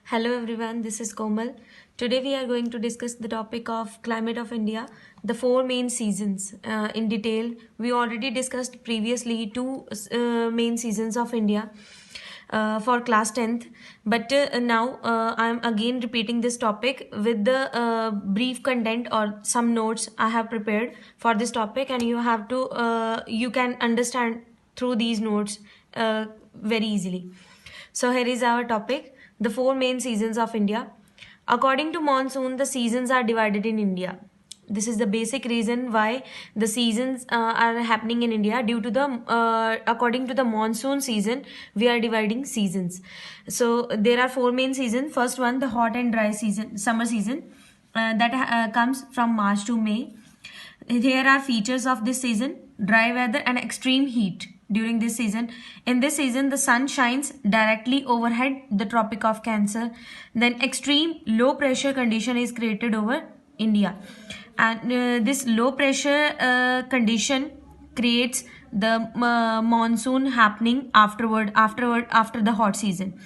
Hello everyone, this is Komal. Today we are going to discuss the topic of climate of India, the four main seasons in detail. We already discussed previously two main seasons of India for class 10th, but now I am again repeating this topic with the brief content or some notes I have prepared for this topic, and you can understand through these notes very easily. So here is our topic, the four main seasons of India. According to monsoon, the seasons are divided in India. This is the basic reason why the seasons are happening in India. Due to the according to the monsoon season, we are dividing seasons. So there are four main seasons. First one, the hot and dry season, summer season, that comes from March to May. Here are features of this season: dry weather and extreme heat during this season. In this season, the sun shines directly overhead the Tropic of Cancer. Then extreme low pressure condition is created over India. And this low pressure condition creates the monsoon happening after the hot season.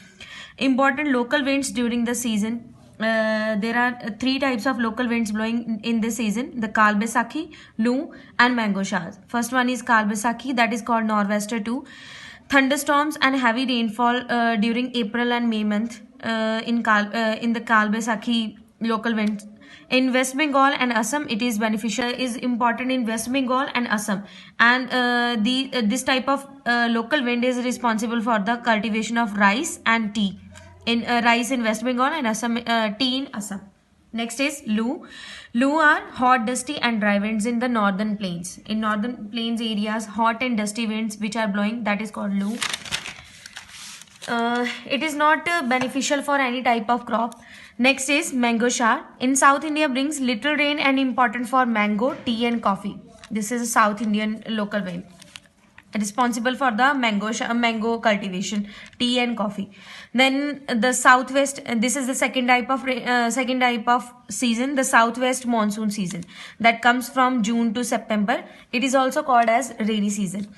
Important local winds during the season. There are three types of local winds blowing in this season: the Kal Baisakhi, Loo, and Mango Showers. First one is Kal Baisakhi, that is called Nor'wester 2. Thunderstorms and heavy rainfall during April and May month in the Kal Baisakhi local winds. In West Bengal and Assam, it is beneficial. Is important in West Bengal and Assam, and this type of local wind is responsible for the cultivation of rice and tea. In rice in West Bengal and Assam, tea in Assam. Next is Loo. Loo are hot, dusty and dry winds in the northern plains. In northern plains areas, hot and dusty winds which are blowing, that is called Loo. It is not beneficial for any type of crop. Next is Mango Shower. In South India, brings little rain and important for mango, tea and coffee. This is a South Indian local wind responsible for the mango cultivation, tea and coffee. Then the southwest, this is the second type of season, the southwest monsoon season, that comes from June to September. It is also called as rainy season.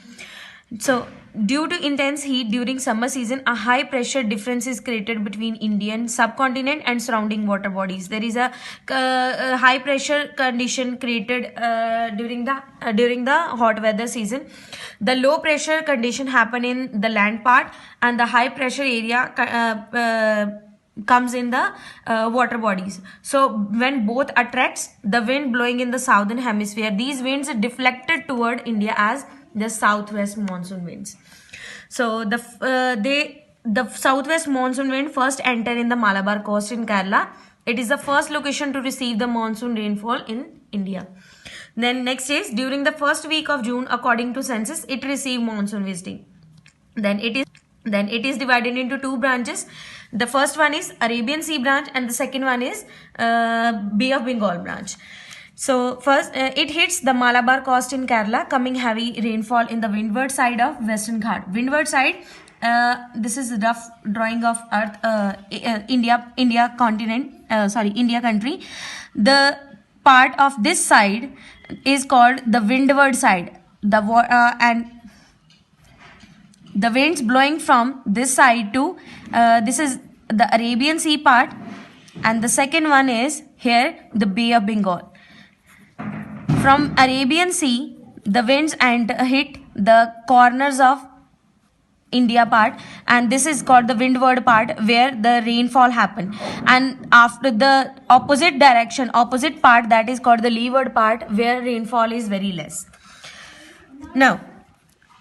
So due to intense heat during summer season, a high pressure difference is created between Indian subcontinent and surrounding water bodies. There is a high pressure condition created during the hot weather season. The low pressure condition happen in the land part, and the high pressure area comes in the water bodies. So when both attracts, the wind blowing in the southern hemisphere, these winds are deflected toward India as the southwest monsoon winds. So the southwest monsoon wind first enter in the Malabar coast in Kerala. It is the first location to receive the monsoon rainfall in India. Then next is during the first week of June, according to census, it received monsoon visiting. Then it is divided into two branches. The first one is Arabian Sea branch, and the second one is Bay of Bengal branch. So first, it hits the Malabar coast in Kerala, coming heavy rainfall in the windward side of Western Ghat. Windward side, this is a rough drawing of Earth, India country. The part of this side is called the windward side. And the winds blowing from this side to this is the Arabian Sea part, and the second one is here the Bay of Bengal. From Arabian Sea, the winds hit the corners of India part, and this is called the windward part where the rainfall happen. And after the opposite part, that is called the leeward part, where rainfall is very less. Now,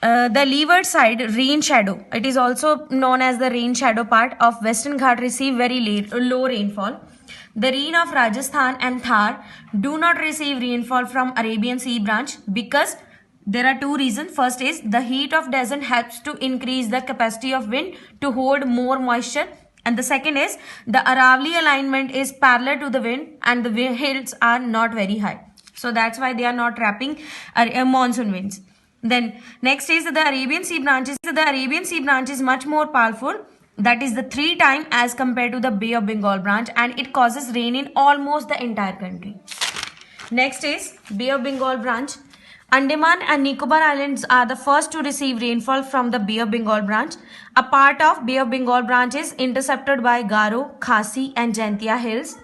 the leeward side, rain shadow, it is also known as the rain shadow part of Western Ghat, receive very low rainfall. The region of Rajasthan and Thar do not receive rainfall from Arabian Sea branch because there are two reasons. First is the heat of desert helps to increase the capacity of wind to hold more moisture. And the second is the Aravalli alignment is parallel to the wind, and the hills are not very high. So that's why they are not trapping monsoon winds. Then next is the Arabian Sea branch. The Arabian Sea branch is much more powerful. That is the 3 times as compared to the Bay of Bengal branch, and it causes rain in almost the entire country. Next is Bay of Bengal branch. Andaman and Nicobar Islands are the first to receive rainfall from the Bay of Bengal branch. A part of Bay of Bengal branch is intercepted by Garo, Khasi and Jaintia hills.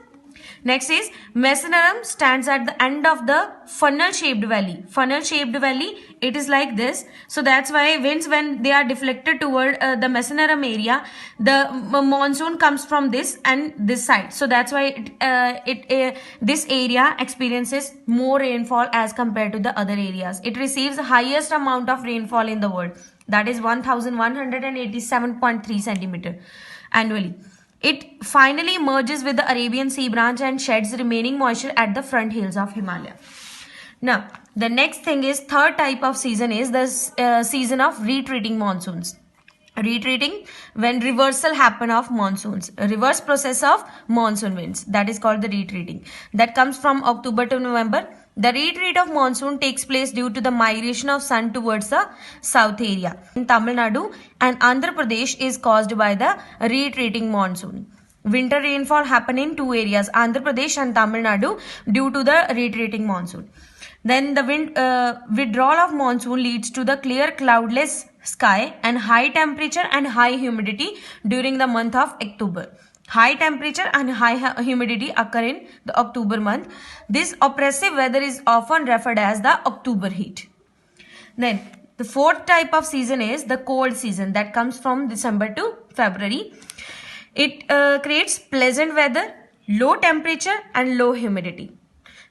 Next is Mesinaram stands at the end of the funnel-shaped valley. Funnel-shaped valley, it is like this. So that's why winds, when they are deflected toward the Mesinaram area, the monsoon comes from this and this side. So that's why this area experiences more rainfall as compared to the other areas. It receives the highest amount of rainfall in the world. That is 1187.3 centimeter annually. It finally merges with the Arabian Sea branch and sheds remaining moisture at the front hills of Himalaya. Now, the next thing is third type of season is the season of retreating monsoons. Retreating, when reversal happen of monsoons, a reverse process of monsoon winds, that is called the retreating. That comes from October to November. The retreat of monsoon takes place due to the migration of sun towards the south area. In Tamil Nadu and Andhra Pradesh is caused by the retreating monsoon. Winter rainfall happen in two areas, Andhra Pradesh and Tamil Nadu, due to the retreating monsoon. Then the withdrawal of monsoon leads to the clear cloudless sky and high temperature and high humidity during the month of October. High temperature and high humidity occur in the October month. This oppressive weather is often referred as the October heat. Then the fourth type of season is the cold season, that comes from December to February. It creates pleasant weather, low temperature and low humidity.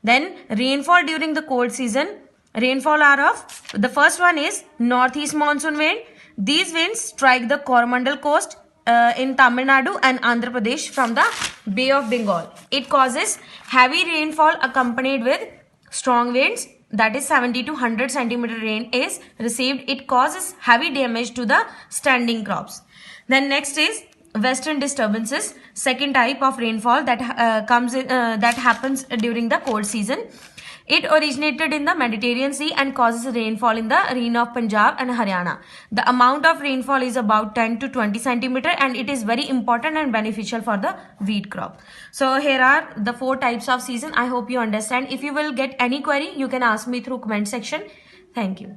Then rainfall during the cold season. Rainfall are of, the first one is northeast monsoon wind. These winds strike the Coromandel coast in Tamil Nadu and Andhra Pradesh from the Bay of Bengal. It causes heavy rainfall accompanied with strong winds, that is 70 to 100 centimeter rain is received. It causes heavy damage to the standing crops. Then next is western disturbances, second type of rainfall that that happens during the cold season. It originated in the Mediterranean Sea and causes rainfall in the region of Punjab and Haryana. The amount of rainfall is about 10 to 20 centimeter and it is very important and beneficial for the wheat crop. So here are the four types of season. I hope you understand. If you will get any query, you can ask me through comment section. Thank you.